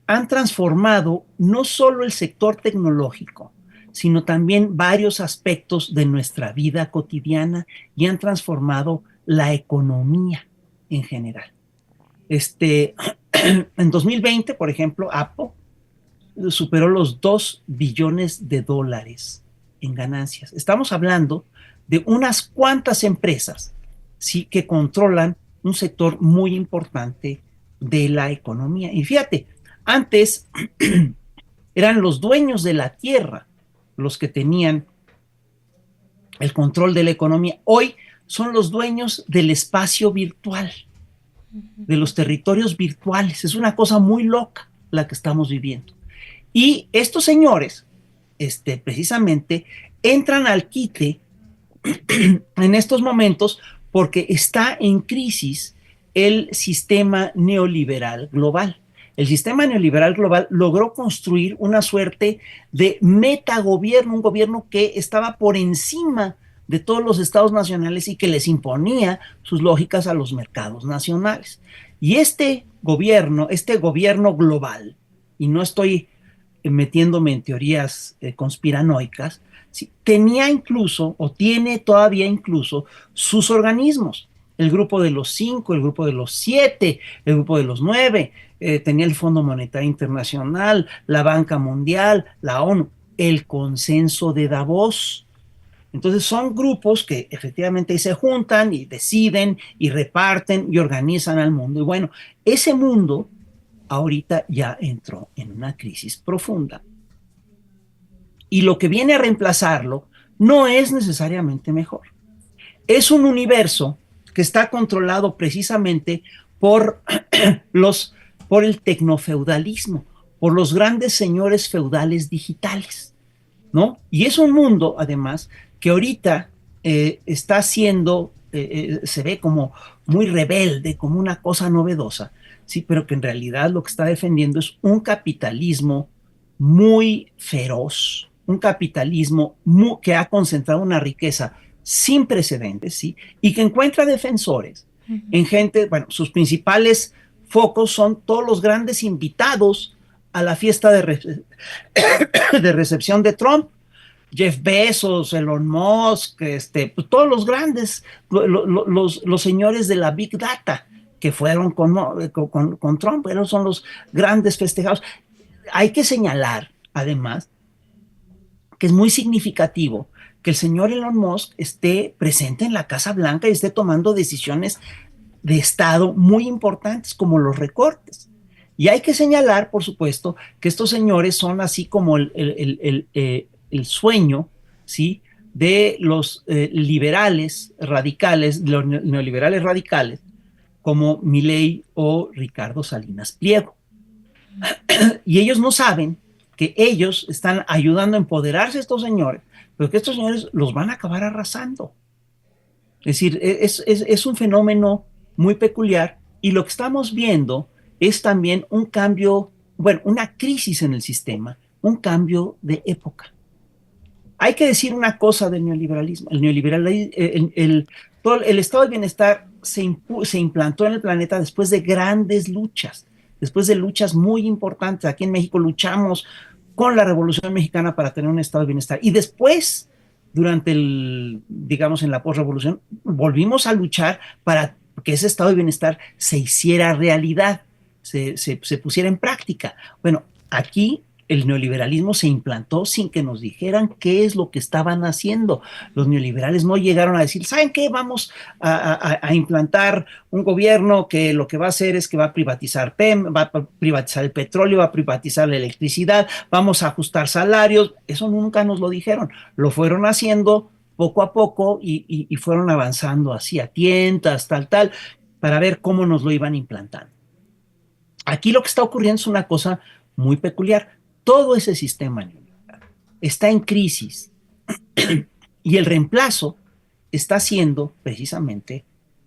han transformado no solo el sector tecnológico, sino también varios aspectos de nuestra vida cotidiana y han transformado la economía en general. En 2020, por ejemplo, Apple superó los $2 billones en ganancias. Estamos hablando de unas cuantas empresas, sí, que controlan un sector muy importante de la economía. Y fíjate, antes eran los dueños de la tierra los que tenían el control de la economía. Hoy son los dueños del espacio virtual, de los territorios virtuales. Es una cosa muy loca la que estamos viviendo. Y estos señores, precisamente, entran al quite en estos momentos porque está en crisis el sistema neoliberal global. El sistema neoliberal global logró construir una suerte de metagobierno, un gobierno que estaba por encima de todos los estados nacionales y que les imponía sus lógicas a los mercados nacionales. Y este gobierno global, y no estoy metiéndome en teorías conspiranoicas, ¿sí? Tenía incluso, o tiene todavía incluso, sus organismos. El grupo de los 5, el grupo de los 7, el grupo de los 9, tenía el Fondo Monetario Internacional, la Banca Mundial, la ONU, el Consenso de Davos. Entonces son grupos que efectivamente se juntan y deciden y reparten y organizan al mundo. Y bueno, ese mundo ahorita ya entró en una crisis profunda. Y lo que viene a reemplazarlo no es necesariamente mejor. Es un universo que está controlado precisamente por, los, por el tecnofeudalismo, por los grandes señores feudales digitales, ¿no? Y es un mundo, además, que ahorita está siendo, se ve como muy rebelde, como una cosa novedosa, sí, pero que en realidad lo que está defendiendo es un capitalismo muy feroz, un capitalismo que ha concentrado una riqueza sin precedentes, ¿sí? Y que encuentra defensores en gente, bueno, sus principales focos son todos los grandes invitados a la fiesta de recepción de Trump. Jeff Bezos, Elon Musk, pues todos los grandes, los señores de la Big Data que fueron con Trump, pero son los grandes festejados. Hay que señalar, además, que es muy significativo que el señor Elon Musk esté presente en la Casa Blanca y esté tomando decisiones de Estado muy importantes como los recortes. Y hay que señalar, por supuesto, que estos señores son así como el sueño, ¿sí?, de los liberales radicales, los neoliberales radicales, como Milei o Ricardo Salinas Pliego. Y ellos no saben que ellos están ayudando a empoderarse a estos señores, pero que estos señores los van a acabar arrasando. Es decir, es un fenómeno muy peculiar y lo que estamos viendo es también un cambio, bueno, una crisis en el sistema, un cambio de época. Hay que decir una cosa del neoliberalismo. El neoliberalismo, todo el estado de bienestar se implantó en el planeta después de grandes luchas, después de luchas muy importantes. Aquí en México luchamos con la Revolución Mexicana para tener un estado de bienestar. Y después, durante digamos, en la posrevolución, volvimos a luchar para que ese estado de bienestar se hiciera realidad, se pusiera en práctica. Bueno, aquí el neoliberalismo se implantó sin que nos dijeran qué es lo que estaban haciendo. Los neoliberales no llegaron a decir, ¿saben qué? Vamos a implantar un gobierno que lo que va a hacer es que va a privatizar PEM, va a privatizar el petróleo, va a privatizar la electricidad, vamos a ajustar salarios. Eso nunca nos lo dijeron. Lo fueron haciendo poco a poco y fueron avanzando así a tientas, tal, para ver cómo nos lo iban implantando. Aquí lo que está ocurriendo es una cosa muy peculiar. Todo ese sistema neoliberal está en crisis y el reemplazo está siendo precisamente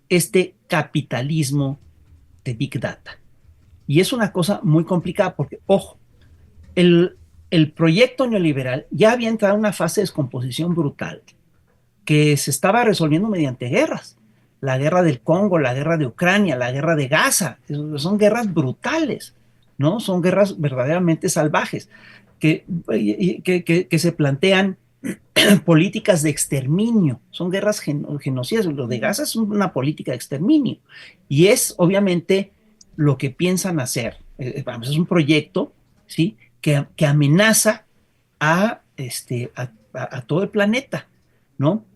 este capitalismo de Big Data. Y es una cosa muy complicada porque, ojo, el proyecto neoliberal ya había entrado en una fase de descomposición brutal que se estaba resolviendo mediante guerras. La guerra del Congo, la guerra de Ucrania, la guerra de Gaza, son guerras brutales, ¿no? Son guerras verdaderamente salvajes que se plantean políticas de exterminio, son guerras genocidas. Lo de Gaza es una política de exterminio y es obviamente lo que piensan hacer. Es un proyecto, ¿sí?, que amenaza a todo el planeta, ¿no?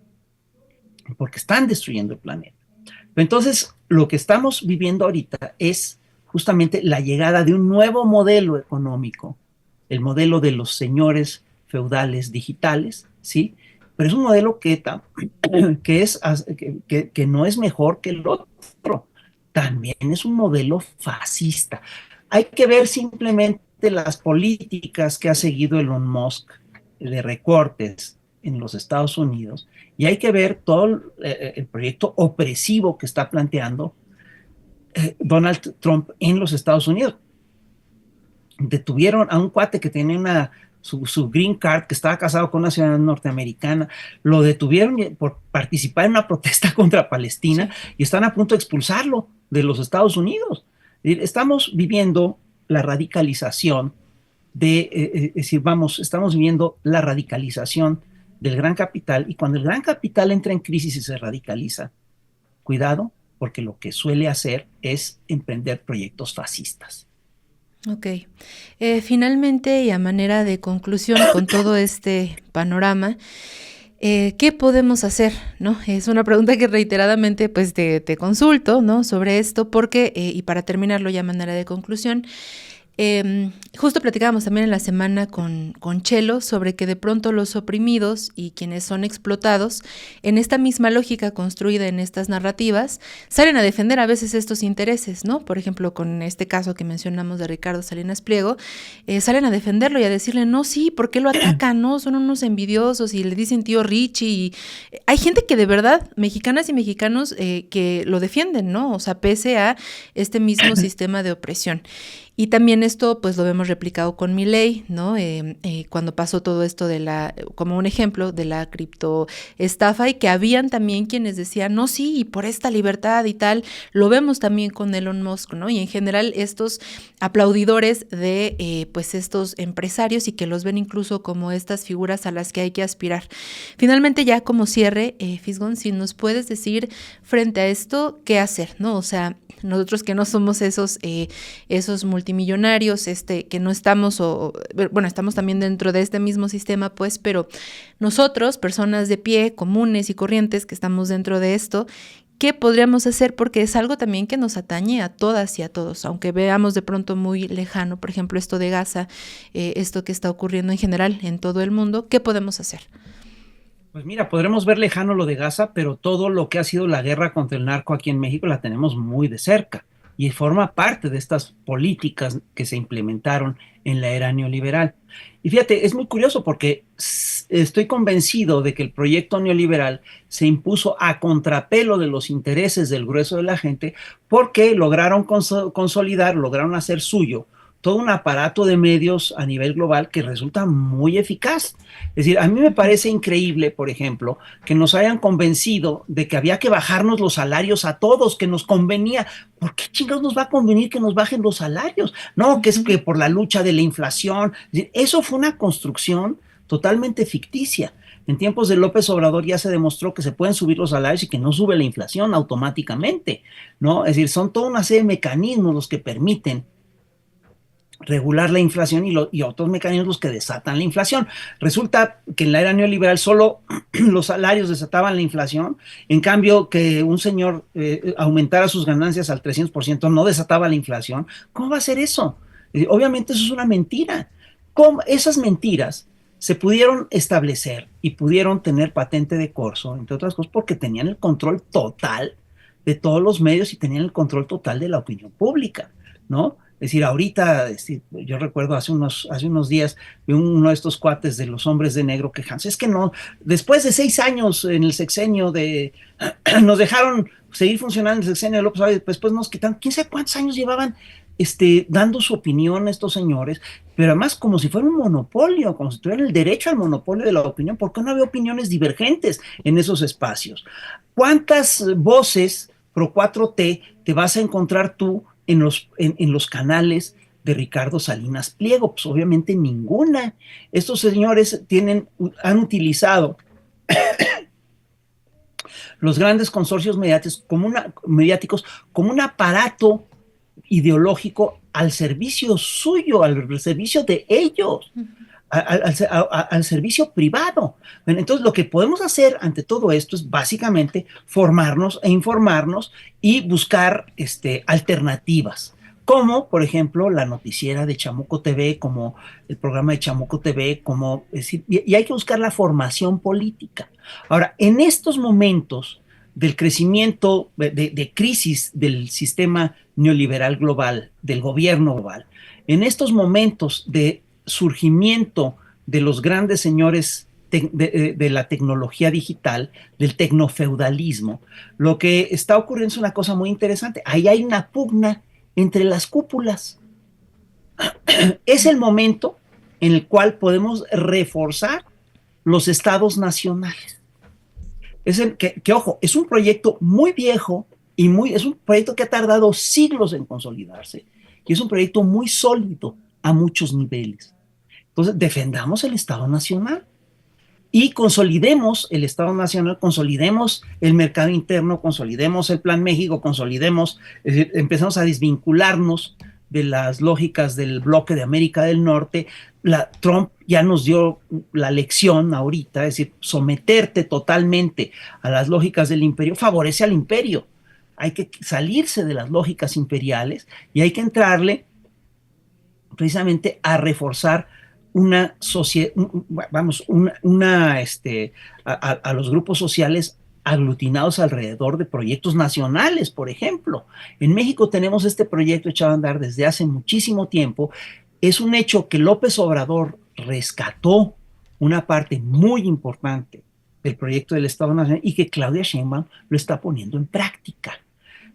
Porque están destruyendo el planeta. Entonces, lo que estamos viviendo ahorita es justamente la llegada de un nuevo modelo económico, el modelo de los señores feudales digitales, ¿sí? Pero es un modelo que no es mejor que el otro, también es un modelo fascista. Hay que ver simplemente las políticas que ha seguido Elon Musk de recortes en los Estados Unidos y hay que ver todo el proyecto opresivo que está planteando Donald Trump en los Estados Unidos. Detuvieron a un cuate que tenía una su green card, que estaba casado con una ciudadana norteamericana, lo detuvieron por participar en una protesta contra Palestina Sí. y están a punto de expulsarlo de los Estados Unidos. Estamos viviendo la radicalización es decir, estamos viviendo la radicalización del gran capital, y cuando el gran capital entra en crisis y se radicaliza, cuidado, porque lo que suele hacer es emprender proyectos fascistas. Ok. Finalmente, y a manera de conclusión con todo este panorama, ¿qué podemos hacer? ¿No? Es una pregunta que reiteradamente pues te consulto, ¿no? Sobre esto, porque, y para terminarlo ya a manera de conclusión, justo platicábamos también en la semana con Chelo sobre que de pronto los oprimidos y quienes son explotados, en esta misma lógica construida en estas narrativas, salen a defender a veces estos intereses, ¿no? Por ejemplo, con este caso que mencionamos de Ricardo Salinas Pliego, salen a defenderlo y a decirle, no, sí, ¿por qué lo atacan? No, son unos envidiosos y le dicen tío Richie. Y hay gente que de verdad, mexicanas y mexicanos, que lo defienden, ¿no? O sea, pese a este mismo sistema de opresión. Y también esto pues lo vemos replicado con Milei, ¿no? Cuando pasó todo esto como un ejemplo de la criptoestafa, y que habían también quienes decían, no, sí, y por esta libertad y tal, lo vemos también con Elon Musk, ¿no? Y en general estos aplaudidores de pues estos empresarios, y que los ven incluso como estas figuras a las que hay que aspirar. Finalmente, ya como cierre, Fisgón, si nos puedes decir frente a esto, ¿qué hacer, no? O sea, nosotros que no somos esos multimillonarios, que no estamos, bueno, estamos también dentro de este mismo sistema, pues, pero nosotros, personas de pie, comunes y corrientes que estamos dentro de esto, ¿qué podríamos hacer? Porque es algo también que nos atañe a todas y a todos, aunque veamos de pronto muy lejano, por ejemplo, esto de Gaza, esto que está ocurriendo en general en todo el mundo, ¿qué podemos hacer? Pues mira, podremos ver lejano lo de Gaza, pero todo lo que ha sido la guerra contra el narco aquí en México la tenemos muy de cerca y forma parte de estas políticas que se implementaron en la era neoliberal. Y fíjate, es muy curioso porque estoy convencido de que el proyecto neoliberal se impuso a contrapelo de los intereses del grueso de la gente, porque lograron consolidar, lograron hacer suyo todo un aparato de medios a nivel global que resulta muy eficaz. Es decir, a mí me parece increíble, por ejemplo, que nos hayan convencido de que había que bajarnos los salarios a todos, que nos convenía. ¿Por qué chingados nos va a convenir que nos bajen los salarios? No, que es que por la lucha de la inflación. Eso fue una construcción totalmente ficticia. En tiempos de López Obrador ya se demostró que se pueden subir los salarios y que no sube la inflación automáticamente, ¿no? Es decir, son toda una serie de mecanismos los que permiten regular la inflación y otros mecanismos los que desatan la inflación. Resulta que en la era neoliberal solo los salarios desataban la inflación, en cambio que un señor aumentara sus ganancias al 300% no desataba la inflación. ¿Cómo va a ser eso? Obviamente eso es una mentira. ¿Cómo? Esas mentiras se pudieron establecer y pudieron tener patente de corso, entre otras cosas, porque tenían el control total de todos los medios y tenían el control total de la opinión pública, ¿no? Es decir, ahorita, yo recuerdo hace unos días, uno de estos cuates de los hombres de negro quejándose, es que no, después de 6 años en el sexenio nos dejaron seguir funcionando en el sexenio de López Obrador, después nos quitaron, quién sabe cuántos años llevaban dando su opinión a estos señores, pero además como si fuera un monopolio, como si tuvieran el derecho al monopolio de la opinión, porque no había opiniones divergentes en esos espacios. ¿Cuántas voces pro 4T te vas a encontrar tú en los canales de Ricardo Salinas Pliego? Pues obviamente ninguna. Estos señores han utilizado los grandes consorcios mediáticos como un aparato ideológico al servicio suyo, al servicio de ellos. Al servicio privado. Bueno, entonces, lo que podemos hacer ante todo esto es básicamente formarnos e informarnos y buscar alternativas, como por ejemplo la noticiera de Chamuco TV, como el programa de Chamuco TV, y hay que buscar la formación política. Ahora, en estos momentos del crecimiento, de crisis del sistema neoliberal global, del gobierno global, en estos momentos de surgimiento de los grandes señores de la tecnología digital, del tecnofeudalismo, lo que está ocurriendo es una cosa muy interesante. Ahí hay una pugna entre las cúpulas. Es el momento en el cual podemos reforzar los estados nacionales. Ojo, es un proyecto muy viejo y es un proyecto que ha tardado siglos en consolidarse y es un proyecto muy sólido a muchos niveles. Entonces, defendamos el Estado Nacional y consolidemos el Estado Nacional, consolidemos el mercado interno, consolidemos el Plan México, consolidemos, es decir, empezamos a desvincularnos de las lógicas del bloque de América del Norte. Trump ya nos dio la lección ahorita, es decir, someterte totalmente a las lógicas del imperio favorece al imperio. Hay que salirse de las lógicas imperiales y hay que entrarle precisamente a reforzar una sociedad, vamos, a los grupos sociales aglutinados alrededor de proyectos nacionales, por ejemplo. En México tenemos este proyecto echado a andar desde hace muchísimo tiempo. Es un hecho que López Obrador rescató una parte muy importante del proyecto del Estado Nacional y que Claudia Sheinbaum lo está poniendo en práctica.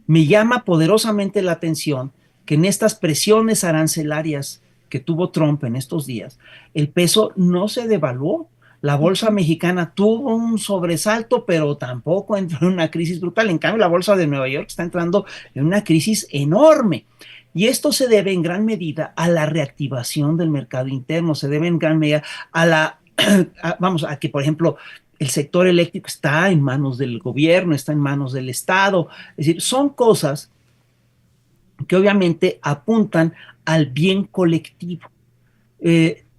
Me llama poderosamente la atención que en estas presiones arancelarias que tuvo Trump en estos días, el peso no se devaluó. La bolsa mexicana tuvo un sobresalto, pero tampoco entró en una crisis brutal. En cambio, la bolsa de Nueva York está entrando en una crisis enorme. Y esto se debe en gran medida a la reactivación del mercado interno, se debe en gran medida a que, por ejemplo, el sector eléctrico está en manos del gobierno, está en manos del Estado. Es decir, son cosas que obviamente apuntan al bien colectivo.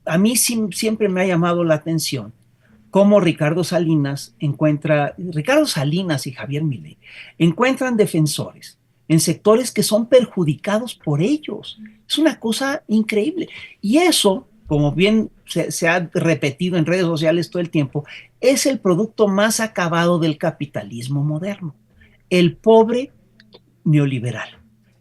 A mí siempre me ha llamado la atención cómo Ricardo Salinas y Javier Milei encuentran defensores en sectores que son perjudicados por ellos. Es una cosa increíble. Y eso, como bien se ha repetido en redes sociales todo el tiempo, es el producto más acabado del capitalismo moderno. El pobre neoliberal.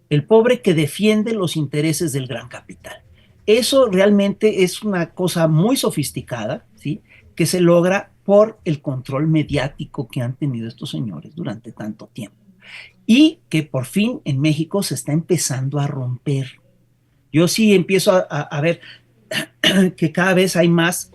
El pobre que defiende los intereses del gran capital. Eso realmente es una cosa muy sofisticada, ¿sí? Que se logra por el control mediático que han tenido estos señores durante tanto tiempo. Y que por fin en México se está empezando a romper. Yo sí empiezo a ver que cada vez hay más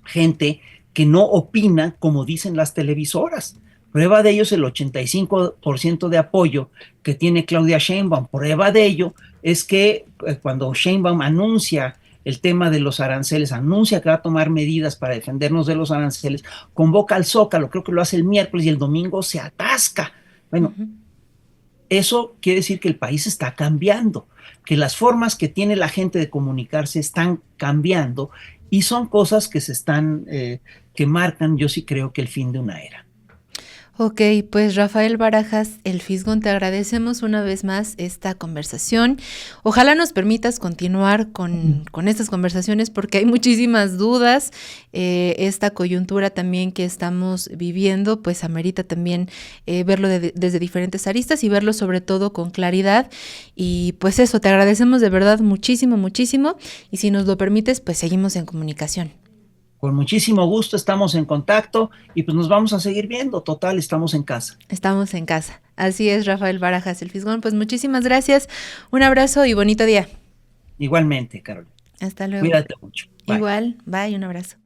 gente que no opina como dicen las televisoras. Prueba de ello es el 85% de apoyo que tiene Claudia Sheinbaum. Prueba de ello es que cuando Sheinbaum anuncia el tema de los aranceles, anuncia que va a tomar medidas para defendernos de los aranceles, convoca al Zócalo, creo que lo hace el miércoles y el domingo se atasca. Bueno, eso quiere decir que el país está cambiando, que las formas que tiene la gente de comunicarse están cambiando y son cosas que que marcan, yo sí creo que el fin de una era. Ok, pues Rafael Barajas, el Fisgón, te agradecemos una vez más esta conversación. Ojalá nos permitas continuar con estas conversaciones porque hay muchísimas dudas. Esta coyuntura también que estamos viviendo, pues amerita también verlo desde diferentes aristas y verlo sobre todo con claridad. Y pues eso, te agradecemos de verdad muchísimo, muchísimo. Y si nos lo permites, pues seguimos en comunicación. Con muchísimo gusto estamos en contacto y pues nos vamos a seguir viendo. Total, estamos en casa. Estamos en casa. Así es, Rafael Barajas, el Fisgón. Pues muchísimas gracias. Un abrazo y bonito día. Igualmente, Carolina. Hasta luego. Cuídate mucho. Bye. Igual, bye, un abrazo.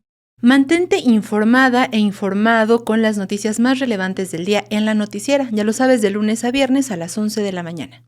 Mantente informada e informado con las noticias más relevantes del día en La Noticiera. Ya lo sabes, de lunes a viernes a las 11 de la mañana.